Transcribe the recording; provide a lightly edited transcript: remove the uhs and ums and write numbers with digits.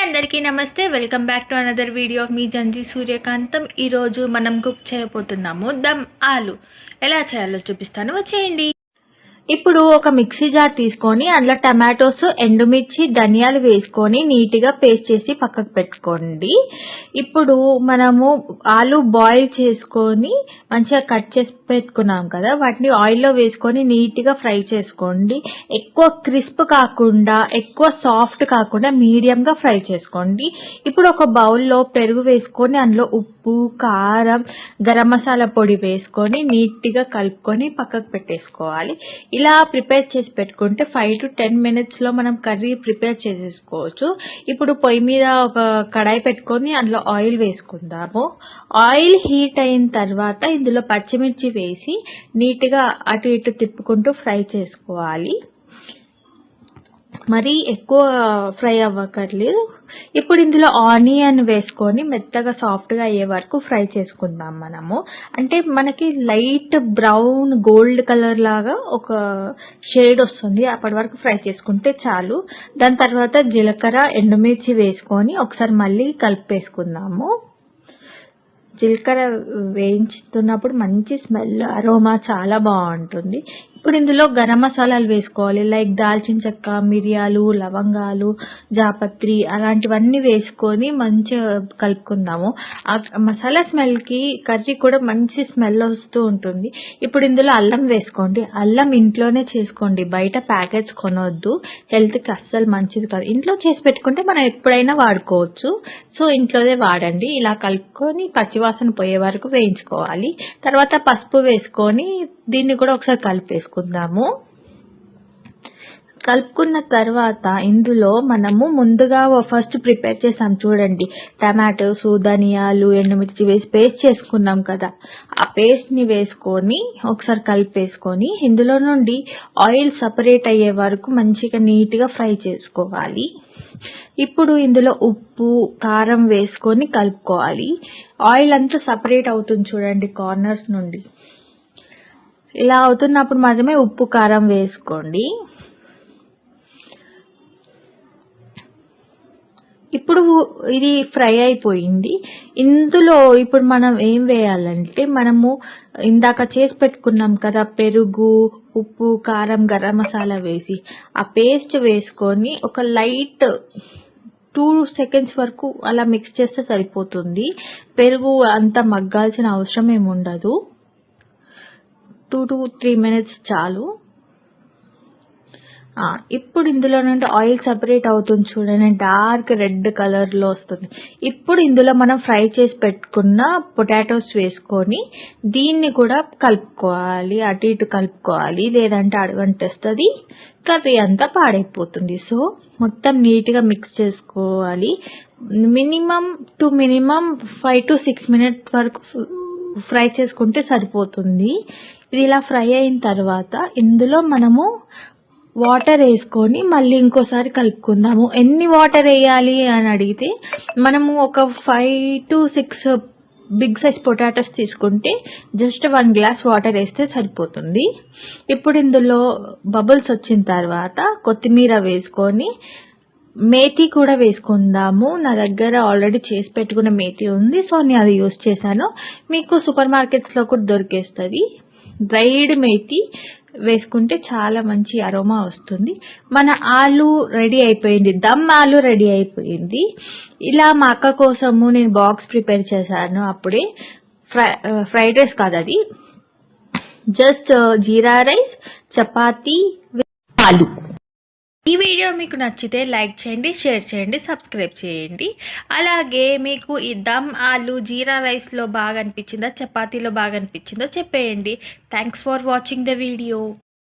అందరికీ నమస్తే. Welcome back to another video of మీ జంజీ సూర్యకాంతం. ఈరోజు మనం కుక్ చేయబోతున్నాము దమ్ ఆలు. ఎలా చేయాలో చూపిస్తాను, వచ్చేయండి. ఇప్పుడు ఒక మిక్సీ జార్ తీసుకొని అందులో టమాటోస్, ఎండుమిర్చి, ధనియాలు వేసుకొని నీట్గా పేస్ట్ చేసి పక్కకు పెట్టుకోండి. ఇప్పుడు మనము ఆలు బాయిల్ చేసుకొని మంచిగా కట్ చేసి పెట్టుకున్నాం కదా, వాటిని ఆయిల్లో వేసుకొని నీట్గా ఫ్రై చేసుకోండి. ఎక్కువ క్రిస్ప్ కాకుండా ఎక్కువ సాఫ్ట్ కాకుండా మీడియంగా ఫ్రై చేసుకోండి. ఇప్పుడు ఒక బౌల్లో పెరుగు వేసుకొని అందులో ఉప్పు, కారం, గరం మసాలా పొడి వేసుకొని నీట్గా కలుపుకొని పక్కకు పెట్టేసుకోవాలి. ఇలా ప్రిపేర్ చేసి పెట్టుకుంటే 5 to 10 minutesలో మనం కర్రీ ప్రిపేర్ చేసేసుకోవచ్చు. ఇప్పుడు పొయ్యి మీద ఒక కడాయి పెట్టుకొని అందులో ఆయిల్ వేసుకుందాము. ఆయిల్ హీట్ అయిన తర్వాత ఇందులో పచ్చిమిర్చి వేసి నీట్గా అటు ఇటు తిప్పుకుంటూ ఫ్రై చేసుకోవాలి. మరీ ఎక్కువ ఫ్రై అవ్వకర్లేదు. ఇప్పుడు ఇందులో ఆనియన్ వేసుకొని మెత్తగా సాఫ్ట్గా అయ్యే వరకు ఫ్రై చేసుకుందాం మనము. అంటే మనకి లైట్ బ్రౌన్ గోల్డ్ కలర్ లాగా ఒక షేడ్ వస్తుంది, అప్పటి వరకు ఫ్రై చేసుకుంటే చాలు. దాని తర్వాత జీలకర్ర, ఎండుమిర్చి వేసుకొని ఒకసారి మళ్ళీ కలిపేసుకుందాము. జీలకర్ర వేయించుతున్నప్పుడు మంచి స్మెల్, అరోమా చాలా బాగుంటుంది. ఇప్పుడు ఇందులో గరం మసాలాలు వేసుకోవాలి. లైక్ దాల్చిన చెక్క, మిరియాలు, లవంగాలు, జాపత్రి అలాంటివన్నీ వేసుకొని మంచిగా కలుపుకుందాము. ఆ మసాలా స్మెల్కి కర్రీ కూడా మంచి స్మెల్ వస్తూ ఉంటుంది. ఇప్పుడు ఇందులో అల్లం వేసుకోండి. అల్లం ఇంట్లోనే చేసుకోండి, బయట ప్యాకెట్స్ కొనవద్దు, హెల్త్కి అస్సలు మంచిది కాదు. ఇంట్లో చేసి పెట్టుకుంటే మనం ఎప్పుడైనా వాడుకోవచ్చు, సో ఇంట్లోనే వాడండి. ఇలా కలుపుకొని పచ్చివాసన పోయే వరకు వేయించుకోవాలి. తర్వాత పసుపు వేసుకొని దీన్ని కూడా ఒకసారి కలిపేసుకుందాము. కలుపుకున్న తర్వాత ఇందులో మనము ముందుగా ఫస్ట్ ప్రిపేర్ చేసాం చూడండి, టమాటోస్, ధనియాలు, ఎండుమిర్చి వేసి పేస్ట్ చేసుకున్నాం కదా, ఆ పేస్ట్ని వేసుకొని ఒకసారి కలిపేసుకొని ఇందులో నుండి ఆయిల్ సపరేట్ అయ్యే వరకు మంచిగా నీట్గా ఫ్రై చేసుకోవాలి. ఇప్పుడు ఇందులో ఉప్పు, కారం వేసుకొని కలుపుకోవాలి. ఆయిల్ అంతా సపరేట్ అవుతుంది చూడండి కార్నర్స్ నుండి. ఇలా అవుతున్నప్పుడు మాత్రమే ఉప్పు, కారం వేసుకోండి. ఇప్పుడు ఇది ఫ్రై అయిపోయింది. ఇందులో ఇప్పుడు మనం ఏం వేయాలంటే, మనము ఇందాక చేసి పెట్టుకున్నాం కదా పెరుగు, ఉప్పు, కారం, గరం మసాలా వేసి ఆ పేస్ట్ వేసుకొని ఒక లైట్ 2 seconds వరకు అలా మిక్స్ చేస్తే సరిపోతుంది. పెరుగు అంత మగ్గాల్సిన అవసరం ఏమి ఉండదు. 2 to 3 minutes చాలు. ఇప్పుడు ఇందులో నుండి ఆయిల్ సపరేట్ అవుతుంది చూడండి, డార్క్ రెడ్ కలర్లో వస్తుంది. ఇప్పుడు ఇందులో మనం ఫ్రై చేసి పెట్టుకున్న పొటాటోస్ వేసుకొని దీన్ని కూడా కలుపుకోవాలి, అటు ఇటు కలుపుకోవాలి, లేదంటే అడుగంటేస్తుంది, కర్రీ అంతా పాడైపోతుంది. సో మొత్తం నీట్గా మిక్స్ చేసుకోవాలి. మినిమం 5 to 6 minutes వరకు ఫ్రై చేసుకుంటే సరిపోతుంది. ఇది ఇలా ఫ్రై అయిన తర్వాత ఇందులో మనము వాటర్ వేసుకొని మళ్ళీ ఇంకోసారి కలుపుకుందాము. ఎన్ని వాటర్ వేయాలి అని అడిగితే, మనము ఒక 5 to 6 బిగ్ సైజ్ పొటాటోస్ తీసుకుంటే జస్ట్ 1 glass వాటర్ వేస్తే సరిపోతుంది. ఇప్పుడు ఇందులో బబుల్స్ వచ్చిన తర్వాత కొత్తిమీర వేసుకొని మేతి కూడా వేసుకుందాము. నా దగ్గర ఆల్రెడీ చేసి పెట్టుకున్న మేతి ఉంది, సో నేను అది యూస్ చేశాను. మీకు సూపర్ మార్కెట్స్లో కూడా దొరికేస్తుంది. డ్రైడ్ మేతి వేసుకుంటే చాలా మంచి అరోమా వస్తుంది. మన ఆలు రెడీ అయిపోయింది, దమ్ ఆలు రెడీ అయిపోయింది. ఇలా మా అక్క కోసము నేను బాక్స్ ప్రిపేర్ చేశాను. అప్పుడే ఫ్రైడ్ రైస్ కాదు, అది జస్ట్ జీరా రైస్, చపాతీ, ఆలు. ఈ వీడియో మీకు నచ్చితే లైక్ చేయండి, షేర్ చేయండి, సబ్స్క్రైబ్ చేయండి. అలాగే మీకు ఈ దమ్ ఆలు జీరా రైస్లో బాగా అనిపించిందా, చపాతీలో బాగా అనిపించిందో చెప్పేయండి. Thanks for watching the video.